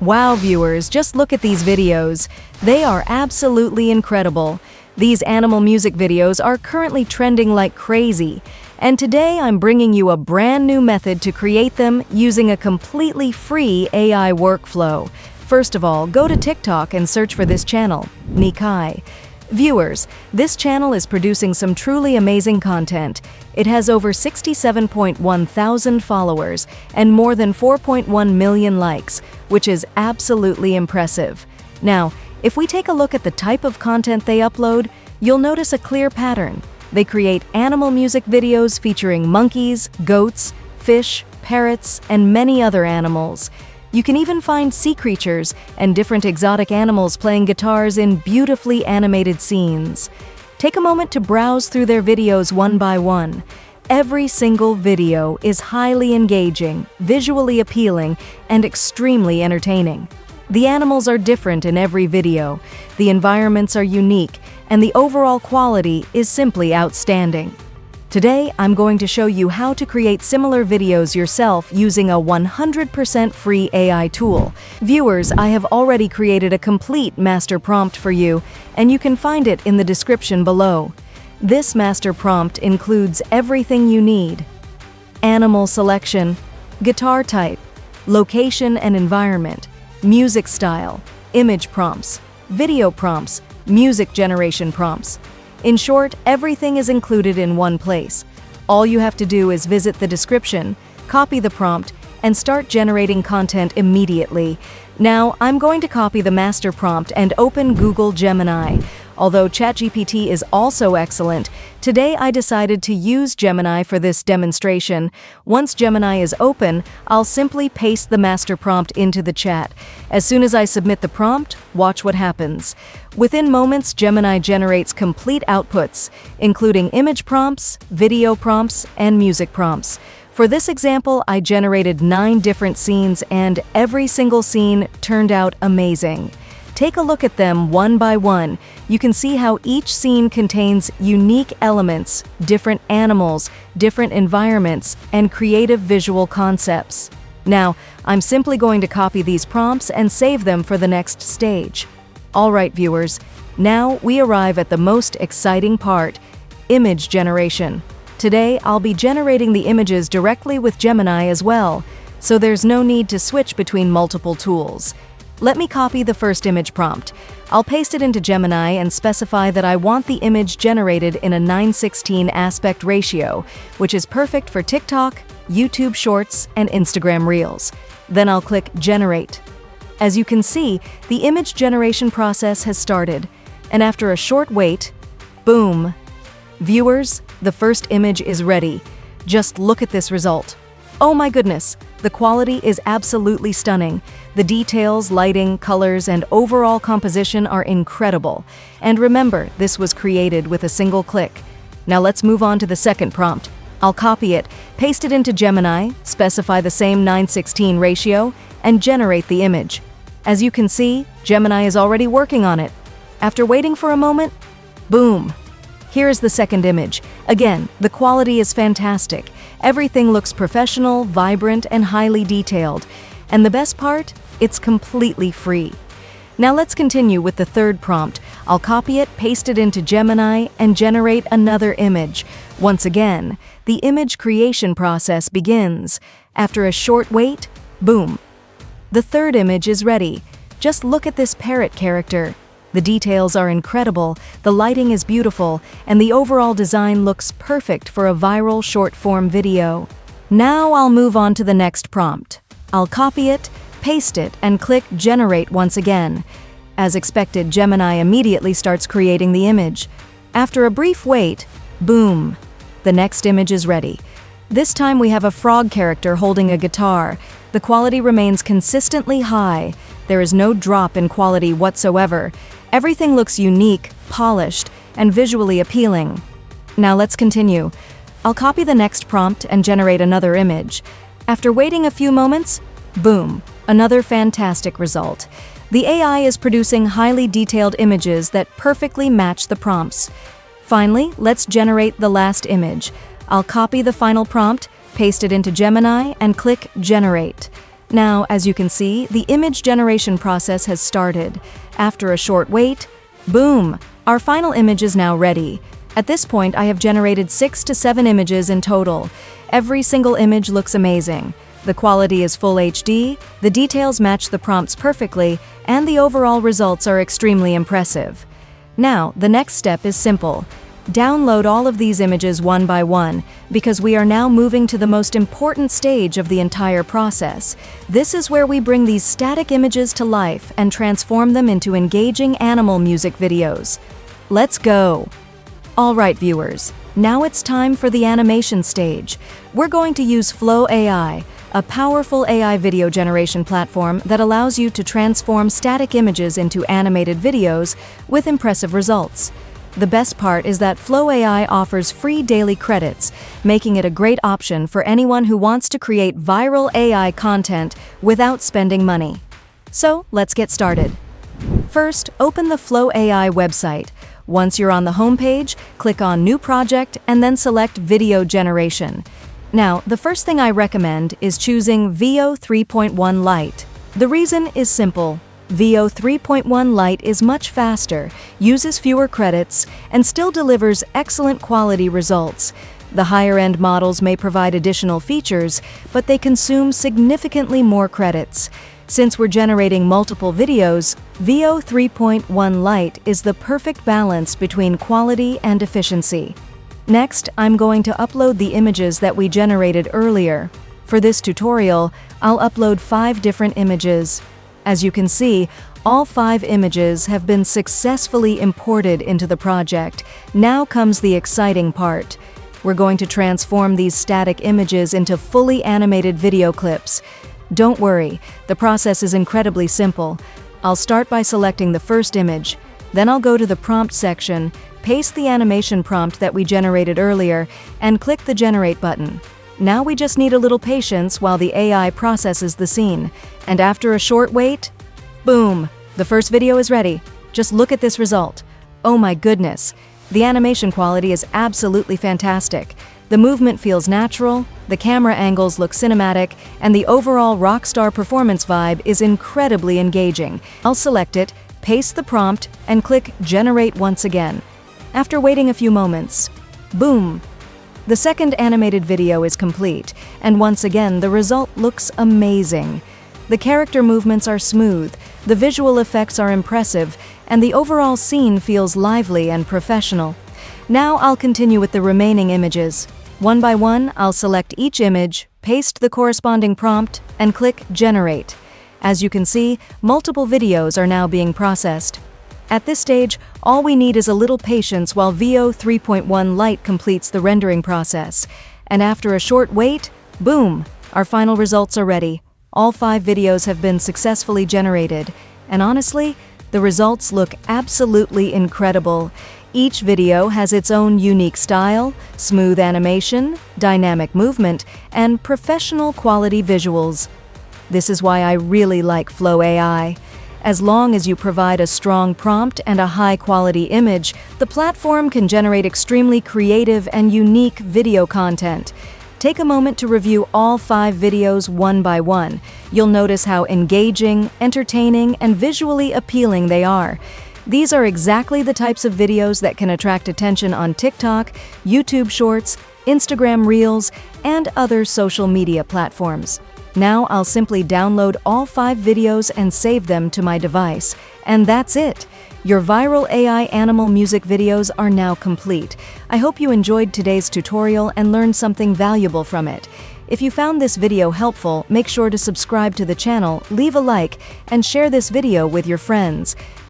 Wow, viewers, just look at these videos. They are absolutely incredible. These animal music videos are currently trending like crazy. And today I'm bringing you a brand new method to create them using a completely free AI workflow. First of all, go to TikTok and search for this channel, Nikai. Viewers, this channel is producing some truly amazing content. It has over 67.1 thousand followers and more than 4.1 million likes, which is absolutely impressive. Now, if we take a look at the type of content they upload, you'll notice a clear pattern. They create animal music videos featuring monkeys, goats, fish, parrots, and many other animals. You can even find sea creatures and different exotic animals playing guitars in beautifully animated scenes. Take a moment to browse through their videos one by one. Every single video is highly engaging, visually appealing, and extremely entertaining. The animals are different in every video, the environments are unique, and the overall quality is simply outstanding. Today, I'm going to show you how to create similar videos yourself using a 100% free AI tool. Viewers, I have already created a complete master prompt for you, and you can find it in the description below. This master prompt includes everything you need: animal selection, guitar type, location and environment, music style, image prompts, video prompts, music generation prompts. In short, everything is included in one place. All you have to do is visit the description, copy the prompt, and start generating content immediately. Now, I'm going to copy the master prompt and open Google Gemini. Although ChatGPT is also excellent, today I decided to use Gemini for this demonstration. Once Gemini is open, I'll simply paste the master prompt into the chat. As soon as I submit the prompt, watch what happens. Within moments, Gemini generates complete outputs, including image prompts, video prompts, and music prompts. For this example, I generated 9 different scenes, and every single scene turned out amazing. Take a look at them one by one. You can see how each scene contains unique elements, different animals, different environments, and creative visual concepts. Now, I'm simply going to copy these prompts and save them for the next stage. Alright, viewers, now we arrive at the most exciting part: image generation. Today, I'll be generating the images directly with Gemini as well, so there's no need to switch between multiple tools. Let me copy the first image prompt. I'll paste it into Gemini and specify that I want the image generated in a 9:16 aspect ratio, which is perfect for TikTok, YouTube Shorts, and Instagram Reels. Then I'll click Generate. As you can see, the image generation process has started, and after a short wait, boom! Viewers, the first image is ready. Just look at this result. Oh my goodness, the quality is absolutely stunning. The details, lighting, colors, and overall composition are incredible. And remember, this was created with a single click. Now let's move on to the second prompt. I'll copy it, paste it into Gemini, specify the same 9:16 ratio, and generate the image. As you can see, Gemini is already working on it. After waiting for a moment, boom! Here is the second image. Again, the quality is fantastic. Everything looks professional, vibrant, and highly detailed. And the best part? It's completely free. Now let's continue with the third prompt. I'll copy it, paste it into Gemini, and generate another image. Once again, the image creation process begins. After a short wait, boom! The third image is ready. Just look at this parrot character. The details are incredible, the lighting is beautiful, and the overall design looks perfect for a viral short-form video. Now I'll move on to the next prompt. I'll copy it, paste it, and click Generate once again. As expected, Gemini immediately starts creating the image. After a brief wait, boom! The next image is ready. This time we have a frog character holding a guitar. The quality remains consistently high. There is no drop in quality whatsoever. Everything looks unique, polished, and visually appealing. Now let's continue. I'll copy the next prompt and generate another image. After waiting a few moments, boom, another fantastic result. The AI is producing highly detailed images that perfectly match the prompts. Finally, let's generate the last image. I'll copy the final prompt, paste it into Gemini, and click Generate. Now, as you can see, the image generation process has started. After a short wait, boom! Our final image is now ready. At this point, I have generated 6 to 7 images in total. Every single image looks amazing. The quality is full HD, the details match the prompts perfectly, and the overall results are extremely impressive. Now, the next step is simple. Download all of these images one by one, because we are now moving to the most important stage of the entire process. This is where we bring these static images to life and transform them into engaging animal music videos. Let's go! Alright viewers, now it's time for the animation stage. We're going to use FlowAI, a powerful AI video generation platform that allows you to transform static images into animated videos with impressive results. The best part is that FlowAI offers free daily credits, making it a great option for anyone who wants to create viral AI content without spending money. So, let's get started. First, open the FlowAI website. Once you're on the homepage, click on New Project and then select Video Generation. Now, the first thing I recommend is choosing Veo 3.1 Lite. The reason is simple. Veo 3.1 Lite is much faster, uses fewer credits, and still delivers excellent quality results. The higher-end models may provide additional features, but they consume significantly more credits. Since we're generating multiple videos, Veo 3.1 Lite is the perfect balance between quality and efficiency. Next, I'm going to upload the images that we generated earlier. For this tutorial, I'll upload 5 different images. As you can see, all 5 images have been successfully imported into the project. Now comes the exciting part. We're going to transform these static images into fully animated video clips. Don't worry, the process is incredibly simple. I'll start by selecting the first image. Then I'll go to the prompt section, paste the animation prompt that we generated earlier, and click the Generate button. Now we just need a little patience while the AI processes the scene. And after a short wait, boom! The first video is ready. Just look at this result. Oh my goodness! The animation quality is absolutely fantastic. The movement feels natural, the camera angles look cinematic, and the overall rockstar performance vibe is incredibly engaging. I'll select it, paste the prompt, and click Generate once again. After waiting a few moments, boom! The second animated video is complete, and once again the result looks amazing. The character movements are smooth, the visual effects are impressive, and the overall scene feels lively and professional. Now I'll continue with the remaining images. One by one, I'll select each image, paste the corresponding prompt, and click Generate. As you can see, multiple videos are now being processed. At this stage, all we need is a little patience while Veo 3.1 Lite completes the rendering process. And after a short wait, boom! Our final results are ready. All 5 videos have been successfully generated. And honestly, the results look absolutely incredible. Each video has its own unique style, smooth animation, dynamic movement, and professional quality visuals. This is why I really like FlowAI. As long as you provide a strong prompt and a high-quality image, the platform can generate extremely creative and unique video content. Take a moment to review all 5 videos one by one. You'll notice how engaging, entertaining, and visually appealing they are. These are exactly the types of videos that can attract attention on TikTok, YouTube Shorts, Instagram Reels, and other social media platforms. Now I'll simply download all 5 videos and save them to my device. And that's it! Your viral AI animal music videos are now complete. I hope you enjoyed today's tutorial and learned something valuable from it. If you found this video helpful, make sure to subscribe to the channel, leave a like, and share this video with your friends.